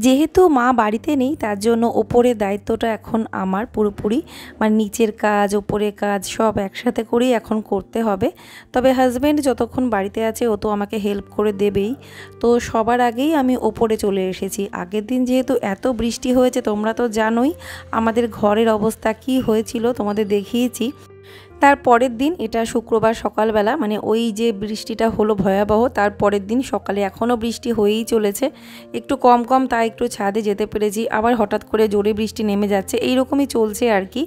যেহেতু মা বাড়িতে নেই তার জন্য ওপরের দায়িত্বটা এখন আমার পুরোপুরি, মানে নিচের কাজ ওপরের কাজ সব একসাথে করেই এখন করতে হবে। তবে হাজব্যান্ড যতক্ষণ বাড়িতে আছে ও তো আমাকে হেল্প করে দেবেই। তো সবার আগেই আমি ওপরে চলে এসেছি। আগের দিন যেহেতু এত বৃষ্টি হয়েছে তোমরা তো জানোই আমাদের ঘরের অবস্থা কি হয়েছিল, তোমাদের দেখিয়েছি। তার পরের দিন, এটা শুক্রবার সকালবেলা, মানে ওই যে বৃষ্টিটা হলো ভয়াবহ, তার পরের দিন সকালে এখনও বৃষ্টি হয়েই চলেছে। একটু কম কম তাই একটু ছাদে যেতে পেরেছি, আবার হঠাৎ করে জোরে বৃষ্টি নেমে যাচ্ছে, এই রকমই চলছে আর কি।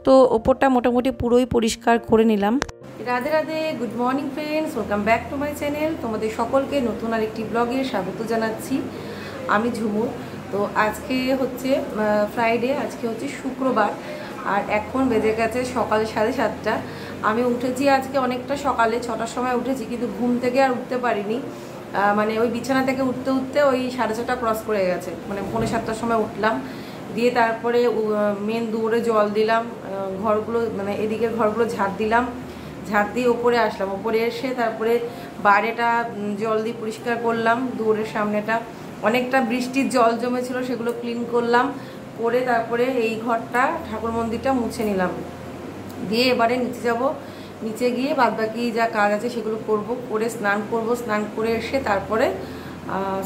তো ওপরটা মোটামুটি পুরোই পরিষ্কার করে নিলাম। Radhe Radhe, good morning friends, welcome back to my channel. তোমাদের সকলকে নতুন আরেকটি ব্লগে স্বাগত জানাচ্ছি। আমি ঝুমুর। তো আজকে হচ্ছে ফ্রাইডে, আজকে হচ্ছে শুক্রবার, আর এখন বেজে গেছে সকাল 7:30। আমি উঠেছি আজকে অনেকটা সকালে, 6টার সময় উঠেছি, কিন্তু ঘুম থেকে আর উঠতে পারিনি। মানে ওই বিছানা থেকে উঠতে উঠতে ওই 6:30 ক্রস করে গেছে, মানে 6:45টার সময় উঠলাম। দিয়ে তারপরে মেন দৌড়ে জল দিলাম, ঘরগুলো মানে এদিকের ঘরগুলো ঝাড় দিলাম, ঝাড় দিয়ে ওপরে আসলাম। ওপরে এসে তারপরে বাইরেটা জল দিয়ে পরিষ্কার করলাম, দৌড়ের সামনেটা অনেকটা বৃষ্টির জল জমেছিল, সেগুলো ক্লিন করলাম করে তারপরে এই ঘরটা ঠাকুর মন্দিরটা মুছে নিলাম। দিয়ে এবারে নিচে যাব, নিচে গিয়ে বাদবাকি যা কাজ আছে সেগুলো করব, করে স্নান করব, স্নান করে এসে তারপরে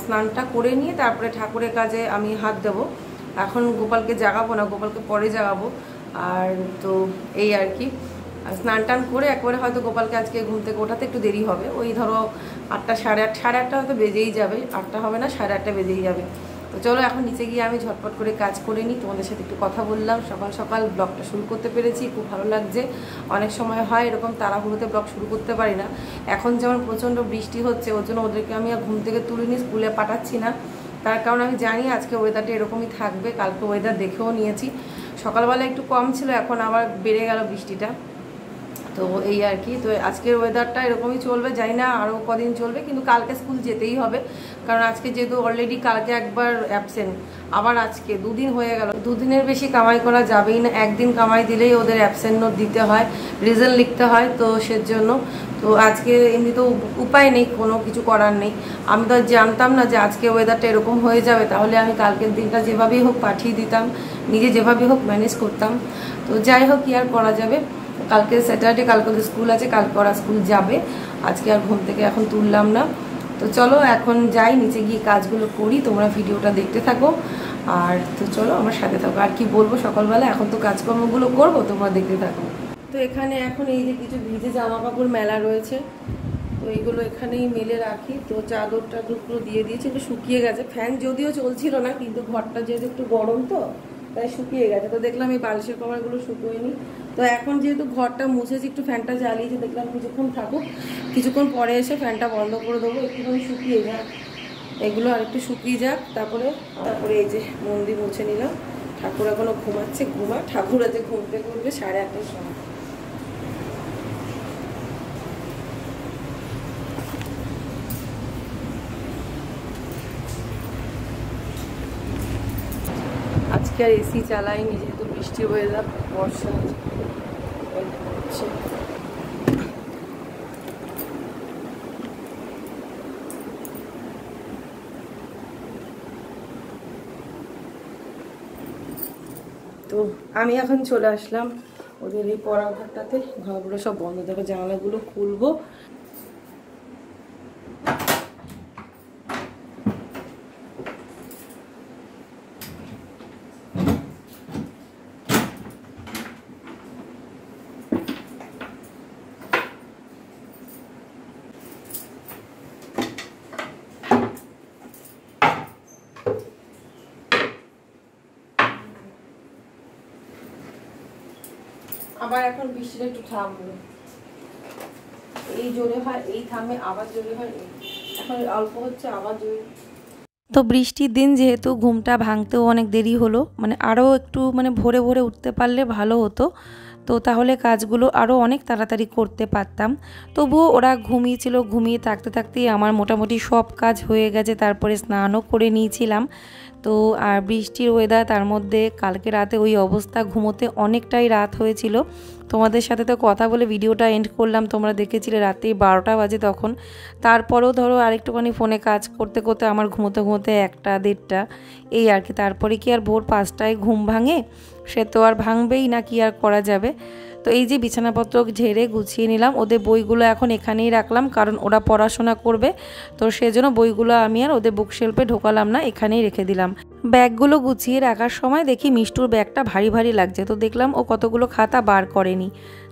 স্নানটা করে নিয়ে তারপরে ঠাকুরের কাজে আমি হাত দেব। এখন গোপালকে জাগাবো না, গোপালকে পরে জাগাবো। আর তো এই আর কি, স্নান টান করে একবারে হয়তো গোপালকে আজকে ঘুম থেকে ওঠাতে একটু দেরি হবে, ওই ধরো 8টা, 8:30, 8:30 হয়তো বেজেই যাবে, 8টা হবে না, 8:30 বেজেই যাবে। তো চলো এখন নিচে গিয়ে আমি ঝটপট করে কাজ করে নিই, তোমাদের সাথে একটু কথা বললাম। সকাল সকাল ব্লগটা শুরু করতে পেরেছি, খুব ভালো লাগছে। অনেক সময় হয় এরকম তাড়াহুড়োতে ব্লগ শুরু করতে পারি না। এখন যেমন প্রচণ্ড বৃষ্টি হচ্ছে, ওর জন্য ওদেরকে আমি আর ঘুম থেকে তুলিনি, স্কুলে পাঠাচ্ছি না। তার কারণ আমি জানি আজকে ওয়েদারটা এরকমই থাকবে, কালকে ওয়েদার দেখেও নিয়েছি। সকালবেলা একটু কম ছিল, এখন আবার বেড়ে গেল বৃষ্টিটা। তো এই আর কি, তো আজকের ওয়েদারটা এরকমই চলবে, জানি না আরও কদিন চলবে, কিন্তু কালকে স্কুল যেতেই হবে। কারণ আজকে যেহেতু অলরেডি কালকে একবার অ্যাবসেন্ট, আবার আজকে 2 দিন হয়ে গেল। 2 দিনের বেশি কামাই করা যাবেই না, একদিন কামাই দিলেই ওদের অ্যাবসেন্ট নোট দিতে হয়, রিজন লিখতে হয়, তো সেজন্য তো আজকে এমনি তো উপায় নেই, কোনো কিছু করার নেই। আমি তো জানতাম না যে আজকে ওয়েদারটা এরকম হয়ে যাবে, তাহলে আমি কালকের দিনটা যেভাবেই হোক পাঠিয়ে দিতাম, নিজে যেভাবেই হোক ম্যানেজ করতাম। তো যাই হোক, কি আর করা যাবে। কালকে স্যাটারডে, কালকে স্কুল আছে, কালকে ওরা স্কুল যাবে। আজকে আর ঘুম থেকে এখন তুললাম না। তো চলো এখন যাই, নিচে গিয়ে কাজগুলো করি, তোমরা ভিডিওটা দেখতে থাকো। আর তো চলো আমার সাথে থাকো। আর কি বলবো, সকালবেলা এখন তো কাজকর্মগুলো করবো, তোমরা দেখতে থাকো। তো এখানে এখন এই যে কিছু ভিজে জামা কাপড় মেলা রয়েছে, তো এইগুলো এখানেই মেলে রাখি। তো চাদর টাদরগুলো দিয়ে দিয়েছি, একটু শুকিয়ে গেছে। ফ্যান যদিও চলছিল না, কিন্তু ঘরটা যেহেতু একটু গরম তো তাই শুকিয়ে গেছে। তো দেখলাম এই বালিশের কভারগুলো শুকোয়নি। তো এখন যেহেতু ঘরটা মুছেছি, একটু ফ্যানটা জ্বালিয়েছি, দেখলাম কিছুক্ষণ থাকুক, কিছুক্ষণ পরে এসে ফ্যানটা বন্ধ করে দেবো, একটুখানি শুকিয়ে যাক এগুলো, আর একটু শুকিয়ে যাক। তারপরে এই যে মন্দির মুছে নিলাম। ঠাকুর এখনো ঘুমাচ্ছে, ঠাকুর আছে ঘুম থেকে উঠবে 8:30টার সময়। আজকে আর এসি চালাইনি, যেহেতু বৃষ্টি ওয়েদার, বর্ষা হচ্ছে। তো আমি এখন চলে আসলাম ওদের এই পড়া ঘরটাতে, ঘরগুলো সব বন্ধ, দেখো জানালাগুলো খুলবো। আবার এখন বৃষ্টিটা একটু থামলো, এই জোরে হয়, এই থামে, আবার জোরে হয়, এখন অল্প হচ্ছে, আবার জোরে। তো বৃষ্টির দিন যেহেতু ঘুমটা ভাঙতেও অনেক দেরি হলো, মানে আরও একটু মানে ভোরে ভোরে উঠতে পারলে ভালো হতো, তো তাহলে কাজগুলো আরও অনেক তাড়াতাড়ি করতে পারতাম। তবুও ওরা ঘুমিয়েছিল, ঘুমিয়ে থাকতে থাকতেই আমার মোটামুটি সব কাজ হয়ে গেছে। তারপরে স্নানও করে নিয়েছিলাম। তো আর বৃষ্টির ওয়েদার, তার মধ্যে কালকে রাতে ওই অবস্থা, ঘুমোতে অনেকটাই রাত হয়েছিল। তোমাদের সাথে তো কথা বলে ভিডিওটা এন্ড করলাম, তোমরা দেখেছিলে রাতে 12টা বাজে তখন। তারপরেও ধরো আরেকটুখানি ফোনে কাজ করতে করতে আমার ঘুমোতে ঘুমোতে 1টা 1:30 এই আর কি। তারপরে কি আর ভোর 5টায় ঘুম ভাঙে? সে তো আর ভাঙবেই না, কি আর করা যাবে। তো এই যে বিছানাপত্র ঝেড়ে গুছিয়ে নিলাম, ওদের বইগুলো এখন এখানেই রাখলাম, কারণ ওরা পড়াশোনা করবে। তো সেজন্য বইগুলো আমি আর ওদের বুকশেল্ফে ঢোকালাম না, এখানেই রেখে দিলাম। ব্যাগগুলো গুছিয়ে রাখার সময় দেখি মিষ্টুর ব্যাগটা ভারী ভারী লাগছে, তো দেখলাম ও কতগুলো খাতা বার করেনি।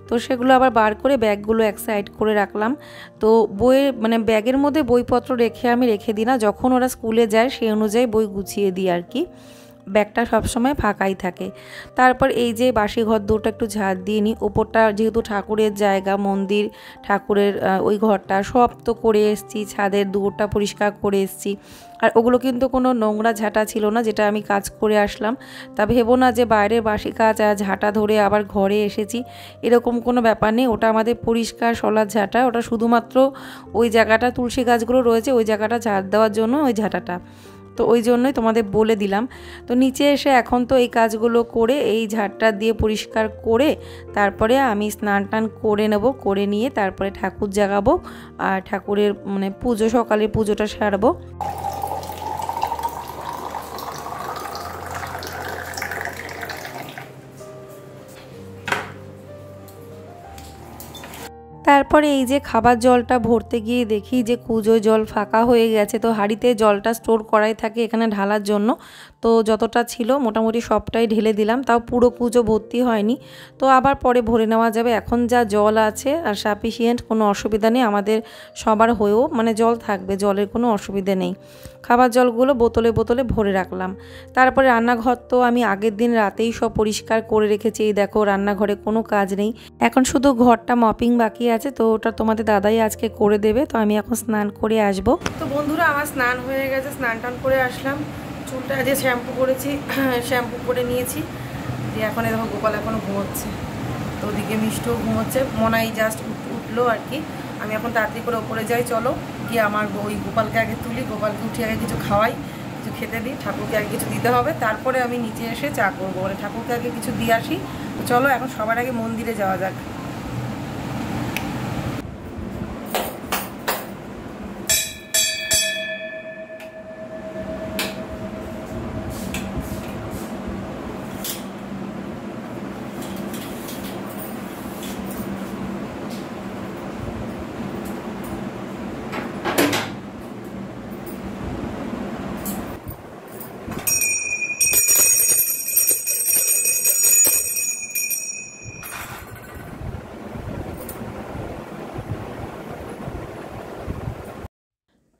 তো সেগুলো আবার বার করে ব্যাগগুলো এক সাইড করে রাখলাম। তো বইয়ের মানে ব্যাগের মধ্যে বইপত্র আমি রেখে দিই না, যখন ওরা স্কুলে যায় সেই অনুযায়ী বই গুছিয়ে দিই আর কি। ব্যাগটা সবসময় ফাঁকাই থাকে। তারপর এই যে বাসি ঘর দুটো একটু ঝাড় দিয়ে নিই। ওপরটা যেহেতু ঠাকুরের জায়গা, মন্দির, ঠাকুরের ওই ঘরটা সব তো করে এসেছি, ছাদের দুটা পরিষ্কার করে এসেছি। আর ওগুলো কিন্তু কোনো নোংরা ঝাঁটা ছিল না, যেটা আমি কাজ করে আসলাম। তা ভেবো না যে বাইরের বাসি কাজ আর ঝাঁটা ধরে আবার ঘরে এসেছি, এরকম কোনো ব্যাপার নেই। ওটা আমাদের পরিষ্কার সলার ঝাঁটা, ওটা শুধুমাত্র ওই জায়গাটা তুলসী গাছগুলো রয়েছে ওই জায়গাটা ঝাড় দেওয়ার জন্য ওই ঝাঁটাটা। তো ওই জন্যই তোমাদের বলে দিলাম। তো নিচে এসে এখন তো এই কাজগুলো করে এই ঝাড়টা দিয়ে পরিষ্কার করে তারপরে আমি স্নান টান করে নেব, করে নিয়ে তারপরে ঠাকুর জাগাবো আর ঠাকুরের মানে পুজো, সকালে পুজোটা সারবো। তারপরে এই যে খাবার জলটা ভরতে গিয়ে দেখি যে কুজো জল ফাঁকা হয়ে গেছে। তো হাঁড়িতে জলটা স্টোর করাই থাকে এখানে ঢালার জন্য। তো যতটা ছিল মোটামুটি সবটাই ঢেলে দিলাম, তাও পুরো কুজো ভর্তি হয়নি। তো আবার পরে ভরে নেওয়া যাবে। এখন যা জল আছে আর সাফিসিয়েন্ট, কোনো অসুবিধা নেই, আমাদের সবার হয়েও মানে জল থাকবে, জলের কোনো অসুবিধে নেই। খাবার জলগুলো বোতলে বোতলে ভরে রাখলাম। তারপরে রান্নাঘর তো আমি আগের দিন রাতেই সব পরিষ্কার করে রেখেছি। এই দেখো রান্নাঘরে কোনো কাজ নেই, এখন শুধু ঘরটা মপিং বাকি আছে। তো ওটা তোমাদের দাদাই আজকে করে দেবে। তো আমি এখন স্নান করে আসব। তো বন্ধুরা আমার স্নান হয়ে গেছে, স্নান টান করে আসলাম। চুলটা যে শ্যাম্পু করেছি শ্যাম্পু করে নিয়েছি, দিয়ে এখন দেখো গোপাল এখনও ঘুমোচ্ছে। তো ওদিকে মিষ্টও ঘুমোচ্ছে, মনাই জাস্ট উঠলো আর কি। আমি এখন তাড়াতাড়ি করে ওপরে যাই, চলো গিয়ে আমার ওই গোপালকে আগে তুলি, গোপালকে উঠে আগে কিছু খাওয়াই, কিছু খেতে দিই, ঠাকুরকে আগে কিছু দিতে হবে, তারপরে আমি নিচে এসে চা করবো, মানে ঠাকুরকে আগে কিছু দিয়ে আসি। তো চলো এখন সবার আগে মন্দিরে যাওয়া যাক।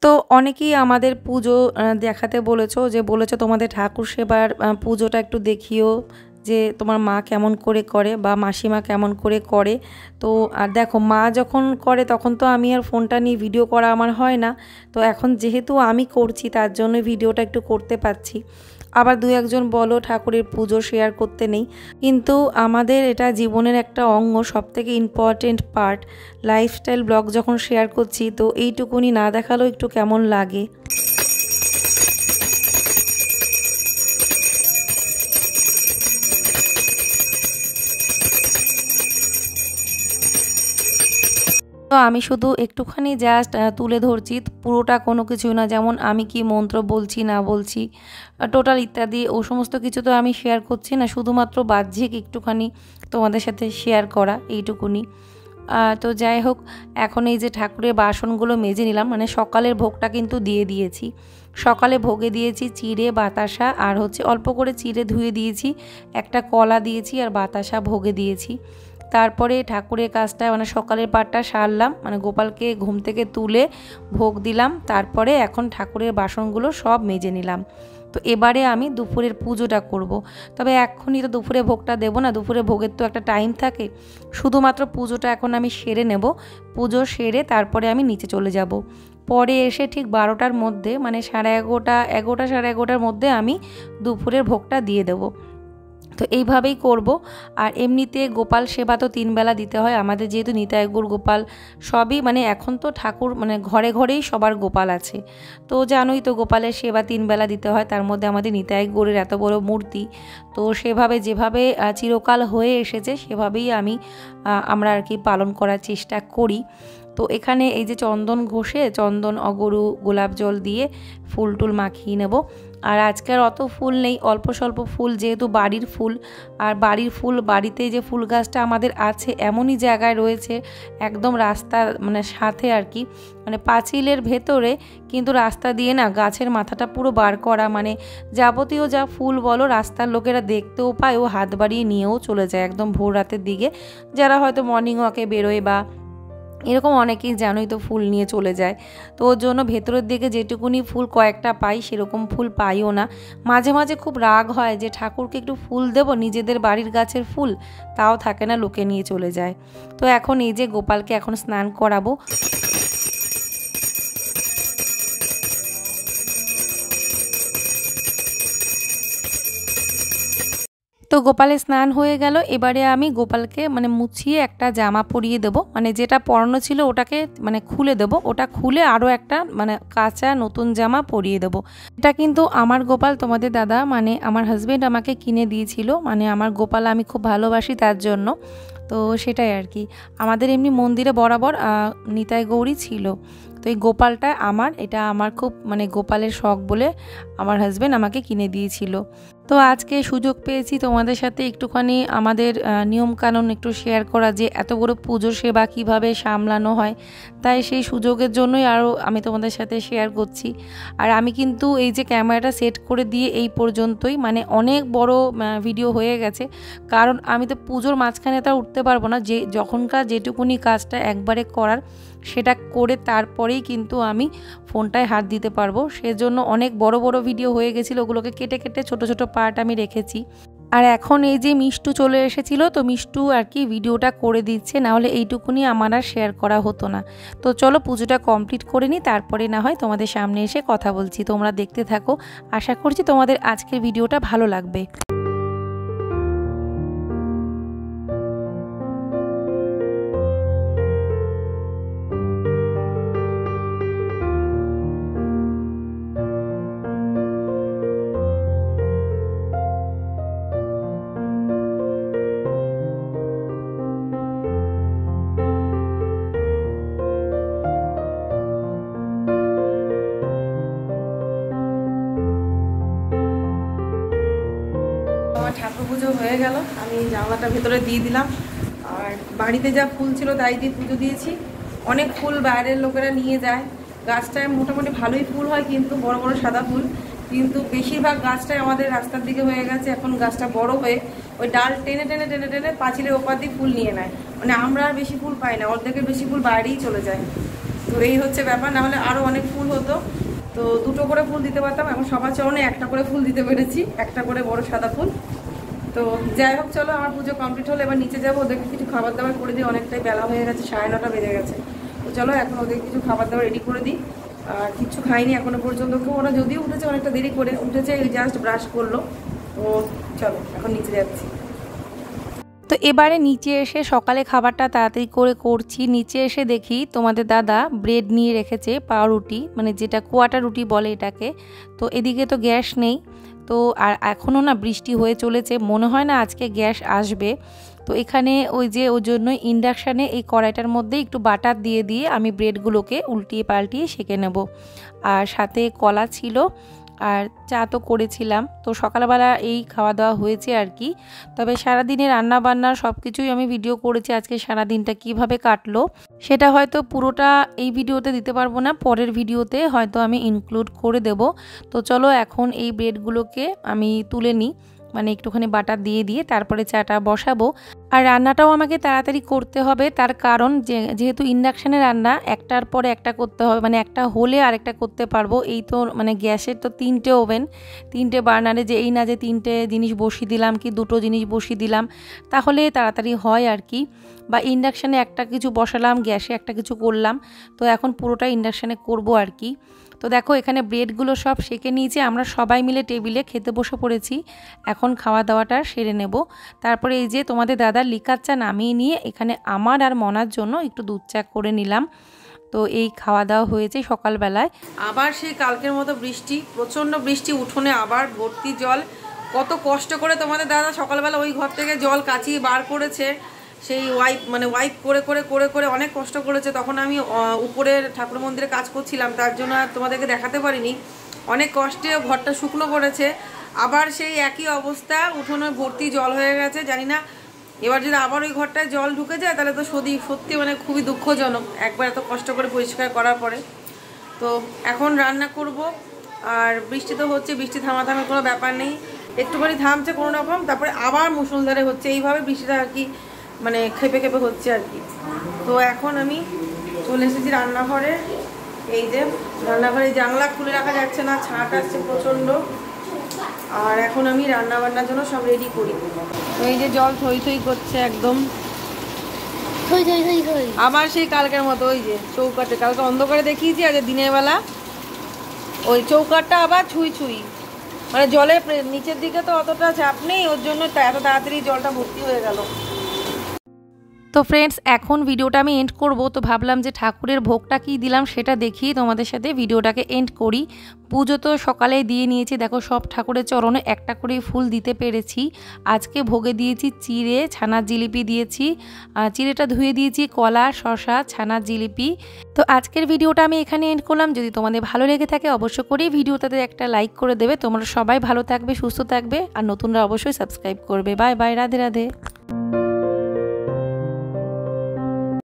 তো অনেকেই আমাদের পুজো দেখাতে বলেছো তোমাদের ঠাকুর সেবার পুজোটা একটু দেখিও, যে তোমার মা কেমন করে করে বা মাসিমা কেমন করে করে। তো আর দেখো মা যখন করে তখন তো আমি আর ফোনটা নিয়ে ভিডিও করা আমার হয় না। তো এখন যেহেতু আমি করছি তার জন্য ভিডিওটা একটু করতে পারছি। আবার দু একজন বলো ঠাকুরের পুজো শেয়ার করতে নেই, কিন্তু আমাদের এটা জীবনের একটা অঙ্গ, সবথেকে ইম্পর্টেন্ট পার্ট। লাইফস্টাইল ব্লগ যখন শেয়ার করছি তো এইটুকুনি না দেখালেও একটু কেমন লাগে। তো আমি শুধু একটুখানি জাস্ট তুলে ধরছি, পুরোটা কোনো কিছুই না। যেমন আমি কি মন্ত্র বলছি না বলছি, টোটাল ইত্যাদি ও সমস্ত কিছু তো আমি শেয়ার করছি না, শুধুমাত্র বাহ্যিক একটুখানি তোমাদের সাথে শেয়ার করা এইটুকুনি। তো যাই হোক, এখন এই যে ঠাকুরের বাসনগুলো মেজে নিলাম, মানে সকালের ভোগটা কিন্তু দিয়ে দিয়েছি। সকালে ভোগে দিয়েছি চিড়ে, বাতাসা আর হচ্ছে অল্প করে চিড়ে ধুয়ে দিয়েছি, একটা কলা দিয়েছি আর বাতাসা ভোগে দিয়েছি। তারপরে ঠাকুরের কাজটা মানে সকালের পাটটা সারলাম, মানে গোপালকে ঘুম থেকে তুলে ভোগ দিলাম। তারপরে এখন ঠাকুরের বাসনগুলো সব মেজে নিলাম। তো এবারে আমি দুপুরের পুজোটা করব। তবে এখনই তো দুপুরে ভোগটা দেবো না, দুপুরে ভোগের তো একটা টাইম থাকে। শুধুমাত্র পুজোটা এখন আমি সেরে নেব, পুজো সেরে তারপরে আমি নিচে চলে যাব। পরে এসে ঠিক 12টার মধ্যে, মানে 11:30 11টা সাড়ে 11টার মধ্যে আমি দুপুরের ভোগটা দিয়ে দেবো। তো এইভাবেই করব। আর এমনিতে গোপাল সেবা তো 3 বেলা দিতে হয় আমাদের, যেহেতু নিতাই গৌর গোপাল সবই মানে এখন তো ঠাকুর মানে ঘরে ঘরেই সবার গোপাল আছে। তো জানোই তো গোপালের সেবা 3 বেলা দিতে হয়, তার মধ্যে আমাদের নিতাই গৌরের এত বড় মূর্তি। তো সেভাবে যেভাবে চিরকাল হয়ে এসেছে সেভাবেই আমরা আর কি পালন করার চেষ্টা করি। তো এখানে এই যে চন্দন ঘষে চন্দন অগরু গোলাপ জল দিয়ে ফুল টুল মাখিয়ে নেব। আর আজকের অত ফুল নেই, অল্প স্বল্প ফুল, যেহেতু বাড়ির ফুল। আর বাড়ির ফুল, বাড়িতে যে ফুল গাছটা আমাদের আছে এমনই জায়গায় রয়েছে একদম রাস্তার মানে সাথে আর কি, মানে পাঁচিলের ভেতরে, কিন্তু রাস্তা দিয়ে না গাছের মাথাটা পুরো বার করা, মানে যাবতীয় যা ফুল বলো রাস্তার লোকেরা দেখতেও পায় ও হাত বাড়িয়ে নিয়েও চলে যায় একদম ভোর রাতের দিকে, যারা হয়তো মর্নিং ওয়াকে বেরোয় বা এরকম অনেকেই জানোই তো ফুল নিয়ে চলে যায়। তো ওর জন্য ভেতরের দিকে যেটুকুনি ফুল কয়েকটা পাই সেরকম ফুল পাইও না। মাঝে মাঝে খুব রাগ হয় যে ঠাকুরকে একটু ফুল দেব, নিজেদের বাড়ির গাছের ফুল, তাও থাকে না, লোকে নিয়ে চলে যায়। তো এখন এই যে গোপালকে এখন স্নান করাবো। তো গোপালের স্নান হয়ে গেল, এবারে আমি গোপালকে মানে মুছিয়ে একটা জামা পরিয়ে দেব, মানে যেটা পরানো ছিল ওটাকে মানে খুলে দেব, ওটা খুলে আরও একটা মানে কাঁচা নতুন জামা পরিয়ে দেব। এটা কিন্তু আমার গোপাল, তোমাদের দাদা মানে আমার হাজবেন্ড আমাকে কিনে দিয়েছিল, মানে আমার গোপাল আমি খুব ভালোবাসি তার জন্য। তো সেটাই আর কি, আমাদের এমনি মন্দিরে বরাবর নিতাই গৌরী ছিল। তো এই গোপালটা আমার, এটা আমার খুব মানে গোপালের শখ বলে আমার হাজবেন্ড আমাকে কিনে দিয়েছিল। তো আজকে সুযোগ পেয়েছি তোমাদের সাথে একটুখানি আমাদের নিয়মকানুন একটু শেয়ার করা, যে এত বড় পুজো সেবা কিভাবে সামলানো হয়, তাই সেই সুযোগের জন্যই আরও আমি তোমাদের সাথে শেয়ার করছি। আর আমি কিন্তু এই যে ক্যামেরাটা সেট করে দিয়ে এই পর্যন্তই, মানে অনেক বড় ভিডিও হয়ে গেছে, কারণ আমি তো পুজোর মাঝখানে তো উঠতে পারবো না, যে যখনকার যেটুকুনি কাজটা একবারে করার সেটা করে তারপরেই কিন্তু আমি ফোনটায় হাত দিতে পারবো। সেজন্য অনেক বড় বড় ভিডিও হয়ে গেছিলো, ওগুলোকে কেটে কেটে ছোট ছোট পার্ট আমি রেখেছি। আর এখন এই যে মিষ্টু চলে এসেছিলো, তো মিষ্টু আর কি ভিডিওটা করে দিচ্ছে, নাহলে এইটুকুনি আমার আর শেয়ার করা হতো না। তো চলো পুজোটা কমপ্লিট করে নিই, তারপরে না হয় তোমাদের সামনে এসে কথা বলছি। তোমরা দেখতে থাকো, আশা করছি তোমাদের আজকের ভিডিওটা ভালো লাগবে। ঠাকুর পুজো হয়ে গেল, আমি জানলাটা ভেতরে দিয়ে দিলাম। আর বাড়িতে যা ফুল ছিল তাই দিয়ে পুজো দিয়েছি। অনেক ফুল বাইরের লোকেরা নিয়ে যায়, গাছটায় মোটামুটি ভালোই ফুল হয়, কিন্তু বড় বড় সাদা ফুল, কিন্তু বেশিরভাগ গাছটাই আমাদের রাস্তার দিকে হয়ে গেছে। এখন গাছটা বড় হয়ে ওই ডাল টেনে টেনে টেনে টেনে পাঁচিলের ওপার দিয়ে ফুল নিয়ে নেয়, মানে আমরা আর বেশি ফুল পাই না, অর্ধেকের বেশি ফুল বাইরেই চলে যায়। তো এই হচ্ছে ব্যাপার, না হলে আরও অনেক ফুল হতো, তো দুটো করে ফুল দিতে পারতাম, এখন সবার চরণে একটা করে ফুল দিতে পেরেছি, একটা করে বড় সাদা ফুল। তো যাই হোক, চলো আমার পুজো কমপ্লিট হলো, এবার নিচে যাবো, ওদেরকে কিছু খাবার দাবার করে দিই, অনেকটাই বেলা হয়ে গেছে, 9:30 বেজে গেছে। তো চলো এখন ওদের কিছু খাবার দাবার রেডি করে দিই। আর কিছু খাইনি এখনো পর্যন্ত, ওরা যদিও উঠেছে অনেকটা দেরি করে উঠেছে, জাস্ট ব্রাশ করলো। তো চলো এখন নিচে যাচ্ছি। তো এবারে নিচে এসে সকালে খাবারটা তাড়াতাড়ি করে করছি। নিচে এসে দেখি তোমাদের দাদা ব্রেড নিয়ে রেখেছে, পাউরুটি, মানে যেটা কোয়াটা রুটি বলে এটাকে। তো এদিকে তো গ্যাস নেই, তো আর এখনও না বৃষ্টি হয়ে চলেছে, মনে হয় না আজকে গ্যাস আসবে। তো এখানে ওই যে ওই জন্য ইন্ডাকশানে এই কড়াইটার মধ্যে একটু বাটার দিয়ে দিয়ে আমি ব্রেডগুলোকে উল্টিয়ে পাল্টিয়ে সেঁকে নেব। আর সাথে কলা ছিল, আর চা তো করেছিলাম। তো সকালবেলা এই খাওয়া দাওয়া হয়েছে আর কি। তবে সারাদিনে রান্না বান্নার সব কিছুই আমি ভিডিও করেছি, আজকে সারাদিনটা কিভাবে কাটলো সেটা হয়তো পুরোটা এই ভিডিওতে দিতে পারবো না, পরের ভিডিওতে হয়তো আমি ইনক্লুড করে দেব। তো চলো এখন এই ব্রেডগুলোকে আমি তুলে নিই, মানে একটুখানি বাটার দিয়ে দিয়ে তারপরে চাটা বসাবো। আর রান্নাটাও আমাকে তাড়াতাড়ি করতে হবে, তার কারণ যেহেতু ইন্ডাকশানে রান্না একটার পরে একটা করতে হবে, মানে একটা হলে আরেকটা করতে পারবো। এই তো মানে গ্যাসের তো 3টে ওভেন, 3টে বার্নারে, যে এই না যে 3টে জিনিস বসিয়ে দিলাম কি 2টো জিনিস বসিয়ে দিলাম তাহলে তাড়াতাড়ি হয় আর কি। বা ইন্ডাকশানে একটা কিছু বসালাম, গ্যাসে একটা কিছু করলাম, তো এখন পুরোটা ইন্ডাকশানে করব আর কি। তো দেখো এখানে ব্রেডগুলো সব সেঁকে নিয়েছি, আমরা সবাই মিলে টেবিলে খেতে বসে পড়েছি। এখন খাওয়া দাওয়াটা সেরে নেব। তারপরে এই যে তোমাদের দাদার লিকার চা নামিয়ে নিয়ে এখানে আমার আর মনার জন্য একটু দুধ চা করে নিলাম। তো এই খাওয়া দাওয়া হয়েছে সকালবেলায়। আবার সেই কালকের মতো বৃষ্টি, প্রচণ্ড বৃষ্টি, উঠোনে আবার ভর্তি জল। কত কষ্ট করে তোমাদের দাদা সকালবেলা ওই ঘর থেকে জল কাচিয়ে বার করেছে, সেই ওয়াইপ করে করে করে করে অনেক কষ্ট করেছে। তখন আমি উপরের ঠাকুর মন্দিরে কাজ করছিলাম, তার জন্য আর তোমাদেরকে দেখাতে পারিনি। অনেক কষ্টে ঘরটা শুকনো করেছে। আবার সেই একই অবস্থা, উঠোনে ভর্তি জল হয়ে গেছে। জানি না এবার যদি আবার ওই ঘরটায় জল ঢুকে যায় তাহলে তো সত্যি মানে খুবই দুঃখজনক, একবার এত কষ্ট করে পরিষ্কার করার পরে। তো এখন রান্না করব, আর বৃষ্টি তো হচ্ছে, বৃষ্টি থামার কোনো ব্যাপার নেই, একটুখানি থামছে কোনো রকম, তারপরে আবার মুষলধারে হচ্ছে। এইভাবে বৃষ্টিটা আর কি মানে খেপে খেপে হচ্ছে আর কি। তো এখন আমি চলে এসেছি রান্নাঘরে। এই যে রান্নাঘরে জানলা খুলে রাখা যাচ্ছে না, ছাট আসছে প্রচণ্ড। আর এখন আমি রান্না বান্নার জন্য সব রেডি করি। তো এই যে জল থই থই করছে একদম, আবার সেই কালকের মতো ওই যে চৌকাটে, কালকে অন্ধকারে দেখিয়েছি, আজ দিনের বেলা ওই চৌকাটটা আবার ছুঁই ছুঁই, মানে জলের নিচের দিকে তো অতটা চাপ নেই, ওর জন্য এত তাড়াতাড়ি জলটা ভর্তি হয়ে গেল। তো ফ্রেন্ডস এখন ভিডিওটা আমি এন্ড করব। তো ভাবলাম যে ঠাকুরের ভোগটা কি দিলাম সেটা দেখিয়ে তোমাদের সাথে ভিডিওটাকে এন্ড করি। পুজো তো সকালেই দিয়ে নিয়েছি, দেখো সব ঠাকুরের চরণে একটা করে ফুল দিতে পেরেছি। আজকে ভোগে দিয়েছি চিড়ে, ছানার জিলিপি দিয়েছি, চিড়েটা ধুয়ে দিয়েছি, কলা, শসা, ছানার জিলিপি। তো আজকের ভিডিওটা আমি এখানে এন্ড করলাম। যদি তোমাদের ভালো লেগে থাকে অবশ্য করেই ভিডিওটাতে একটা লাইক করে দেবে। তোমরা সবাই ভালো থাকবে, সুস্থ থাকবে, আর নতুনরা অবশ্যই সাবস্ক্রাইব করবে। Bye bye, Radhe Radhe.